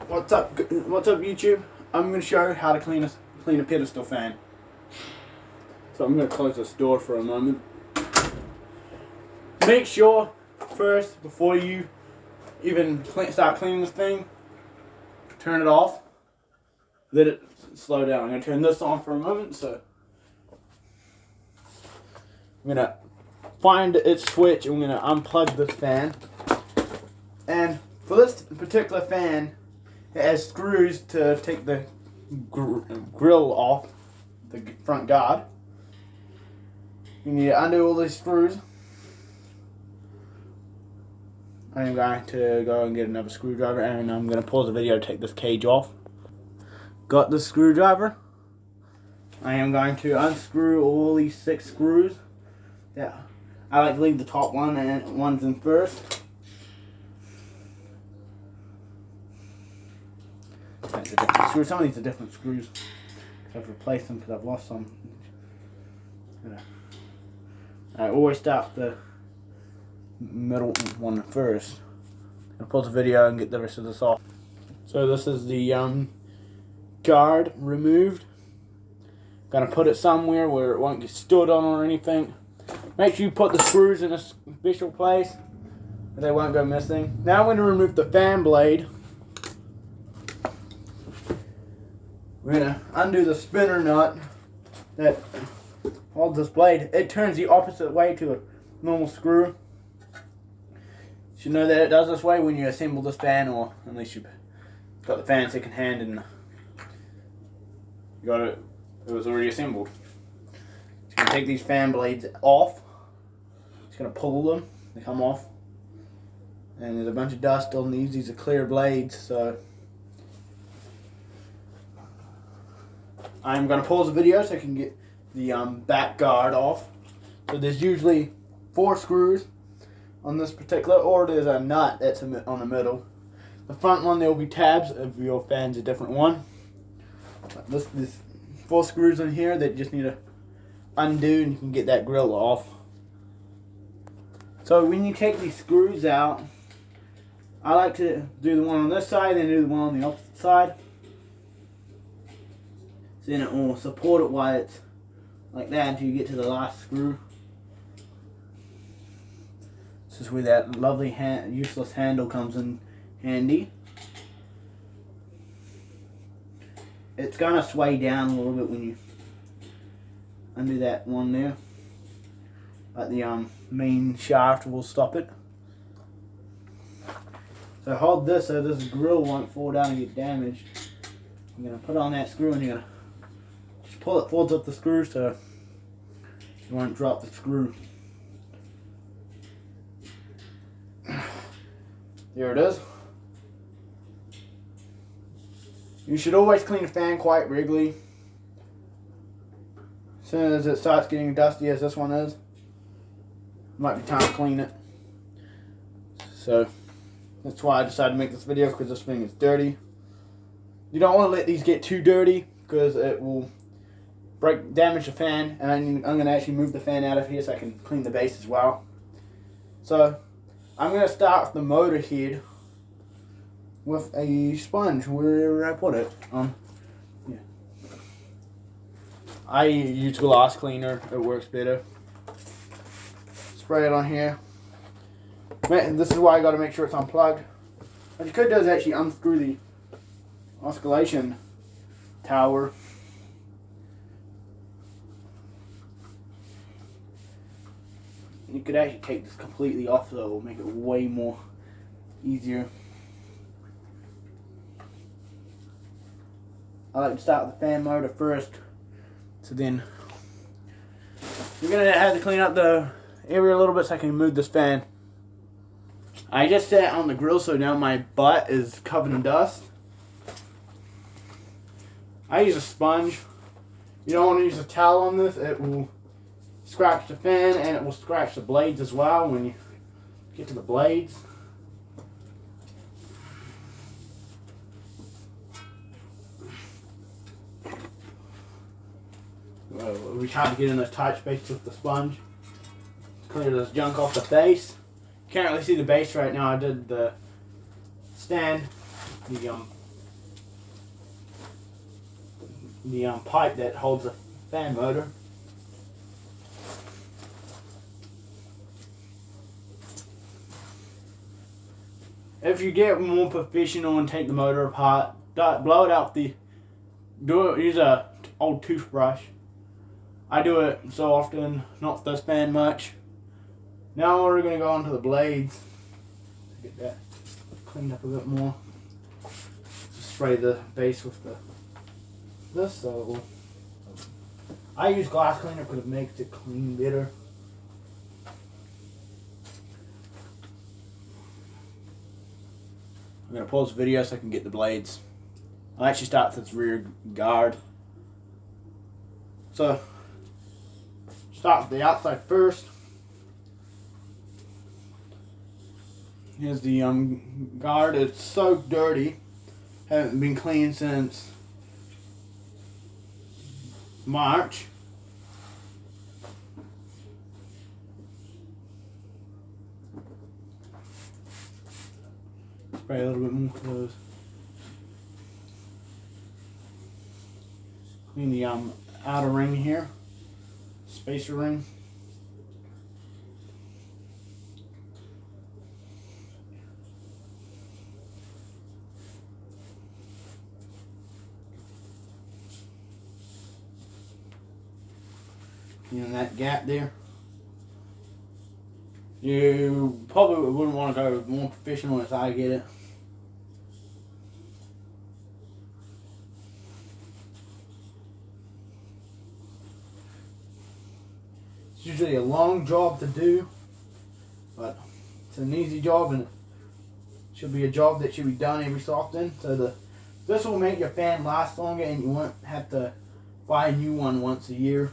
What's up YouTube? I'm going to show you how to clean a pedestal fan. So I'm going to close this door for a moment. Make sure first, before you even start cleaning this thing, turn it off. Let it slow down. I'm going to turn this on for a moment. So I'm going to find its switch and I'm going to unplug this fan. And for this particular fan, it has screws to take the grill off the front guard. You need to undo all these screws. I'm going to go and get another screwdriver and I'm going to pause the video to take this cage off. Got the screwdriver. I am going to unscrew all these 6 screws. Yeah, I like to leave the top one and ones in first. Some of these are different screws. I've replaced them because I've lost some. I always start the middle one first. I'll pause the video and get the rest of this off. So this is the guard removed. Gonna put it somewhere where it won't get stood on or anything. Make sure you put the screws in a special place or they won't go missing. Now I'm going to remove the fan blade. We're going to undo the spinner nut that holds this blade. It turns the opposite way to a normal screw. You should know that it does this way when you assemble this fan, or at least you've got the fan second hand and you got it was already assembled. Just going to take these fan blades off. Just going to pull them. They come off. And there's a bunch of dust on these. These are clear blades, so I'm going to pause the video so I can get the back guard off. So there's usually 4 screws on this particular, or there's a nut that's on the middle. The front one, there will be tabs if your fan's a different one. There's 4 screws in here that just need to undo and you can get that grill off. So when you take these screws out, I like to do the one on this side and do the one on the opposite side. So then it will support it while it's like that until you get to the last screw. This is where that lovely useless handle comes in handy. It's gonna sway down a little bit when you undo that one there, but the main shaft will stop it. So hold this so this grill won't fall down and get damaged. You're gonna put on that screw and you're gonna just pull it forwards up the screw so you won't drop the screw. There it is. You should always clean a fan quite regularly. As soon as it starts getting dusty as this one is, it might be time to clean it. So that's why I decided to make this video, because this thing is dirty. You don't want to let these get too dirty because it will damage the fan, and I'm going to actually move the fan out of here so I can clean the base as well. So I'm going to start with the motor head with a sponge wherever I put it. Yeah. I use glass cleaner, it works better. Spray it on here. This is why I got to make sure it's unplugged. What you could do is actually unscrew the oscillation tower. You could actually take this completely off, though. It will make it way more easier. I like to start with the fan motor first. So then you're going to have to clean up the area a little bit so I can move this fan. I just sat on the grill, so now my butt is covered in dust. I use a sponge. You don't want to use a towel on this. It will scratch the fan and it will scratch the blades as well when you get to the blades. We try to get in those tight spaces with the sponge. Clear this junk off the face. Can't really see the base right now. I did the stand, the the pipe that holds the fan motor. If you get more professional and take the motor apart, blow it out use a old toothbrush. I do it so often, not the fan much. Now we're going to go on to the blades. Get that cleaned up a bit more. Just spray the base with this. So I use glass cleaner because it makes it clean better. I'm going to pause the video so I can get the blades. I'll actually start with this rear guard. So, start with the outside first. Here's the guard. It's so dirty. Haven't been cleaned since March. Spray a little bit more close. Clean the outer ring here, spacer ring. In that gap there. You probably wouldn't want to go more professional as I get it. It's usually a long job to do, but it's an easy job and it should be a job that should be done every so often. So this will make your fan last longer and you won't have to buy a new one once a year.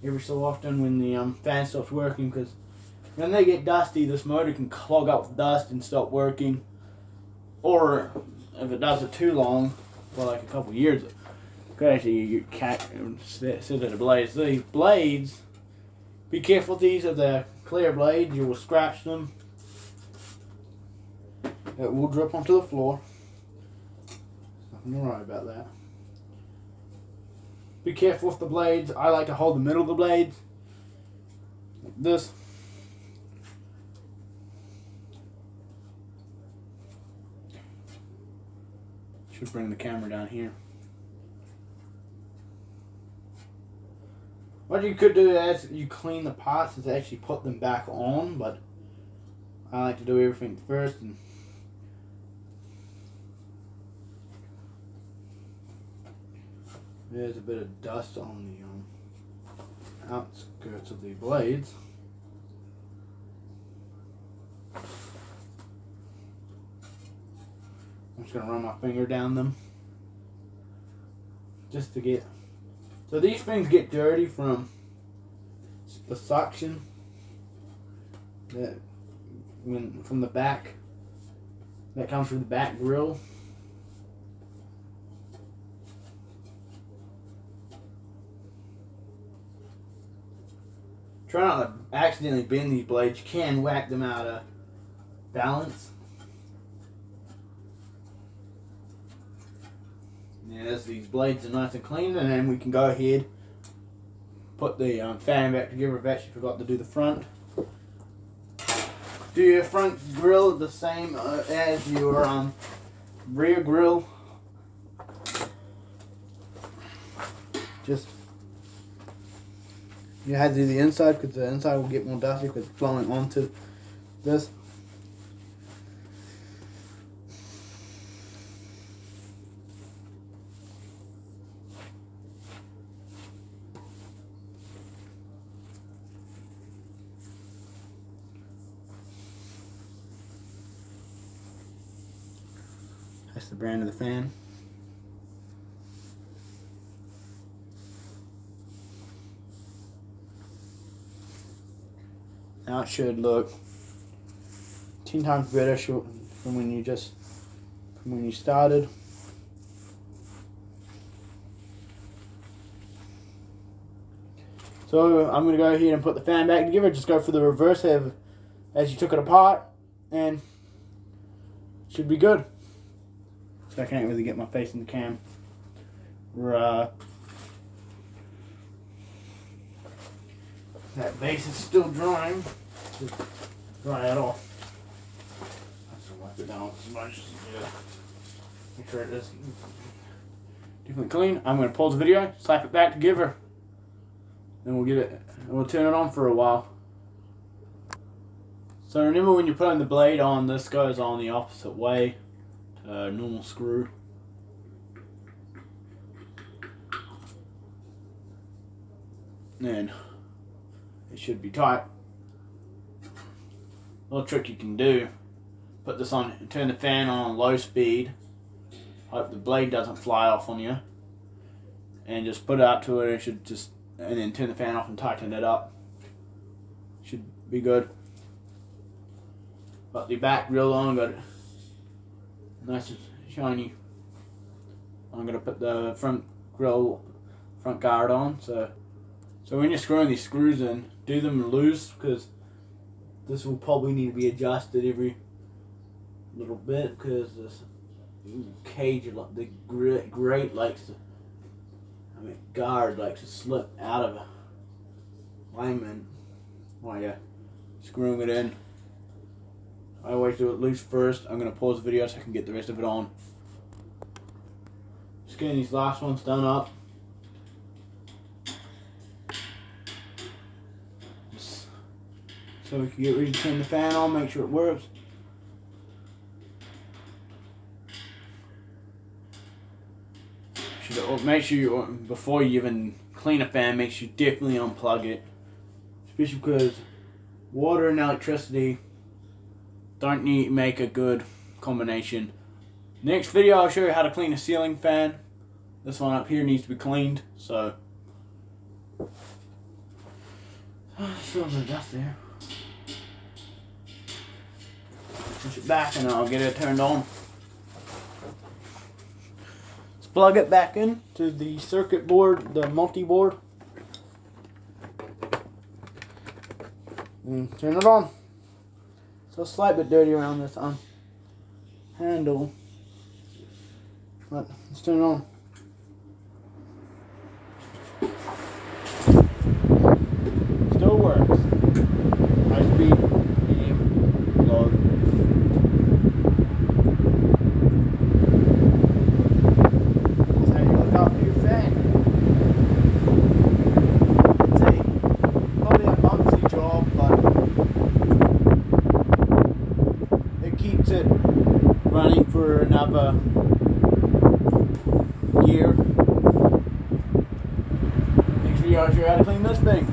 Every so often when the fan stops working, because when they get dusty, this motor can clog up with dust and stop working. Or if it does it too long, for like a couple years, it could actually you can't sit at the blades. These blades, be careful with these. If they're clear blades, you will scratch them. It will drip onto the floor. Nothing to worry about that. Be careful with the blades. I like to hold the middle of the blades like this. Should bring the camera down here. What you could do as you clean the parts is actually put them back on, but I like to do everything first. And there's a bit of dust on the outskirts of the blades. I'm just going to run my finger down them just to get. So these things get dirty from the suction from the back that comes from the back grill. Try not to accidentally bend these blades. You can whack them out of balance. And as these blades are nice and clean, and then we can go ahead, put the fan back together. I've actually forgot to do the front. Do your front grill the same as your rear grill. Just you have to do the inside because the inside will get more dusty because it's flowing onto this. That's the brand of the fan. Now it should look 10 times better from when you started. So I'm going to go ahead and put the fan back together. Just go for the reverse as you took it apart, and it should be good. So I can't really get my face in the cam. Right. That base is still drying. Just dry it off. I just wipe it down as much as yeah. Make sure it is definitely clean. I'm gonna pause the video, slap it back together, then we'll get it. We'll turn it on for a while. So remember, when you're putting the blade on, this goes on the opposite way to a normal screw. Then it should be tight. Little trick you can do: put this on, turn the fan on low speed. Hope the blade doesn't fly off on you, and just put it up to it. It should just, and then turn the fan off and tighten it up. Should be good. Got the back real on, got it nice and shiny. I'm gonna put the front guard on. So when you're screwing these screws in, do them loose, because this will probably need to be adjusted every little bit, because this cage, the grate likes to, guard likes to slip out of alignment while you're screwing it in. I always do it loose first. I'm going to pause the video so I can get the rest of it on. Just getting these last ones done up. So we can get ready to turn the fan on, make sure it works. Make sure before you even clean a fan, make sure you definitely unplug it. Especially because water and electricity don't make a good combination. Next video I'll show you how to clean a ceiling fan. This one up here needs to be cleaned, so still a bit of dust there. Push it back and I'll get it turned on. Let's plug it back in to the circuit board, the multi-board, and turn it on. So a slight bit dirty around this handle, but let's turn it on. Still works. High speed, medium, low. That's how you look after your fan. It's probably a monthly job, but keeps it running for another year. Next video I'll show you how to clean this thing.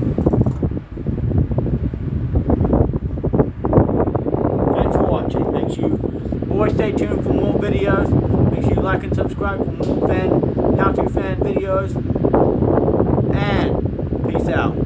Thanks for watching. Make sure you always stay tuned for more videos. Make sure you like and subscribe for more how-to fan videos. And peace out.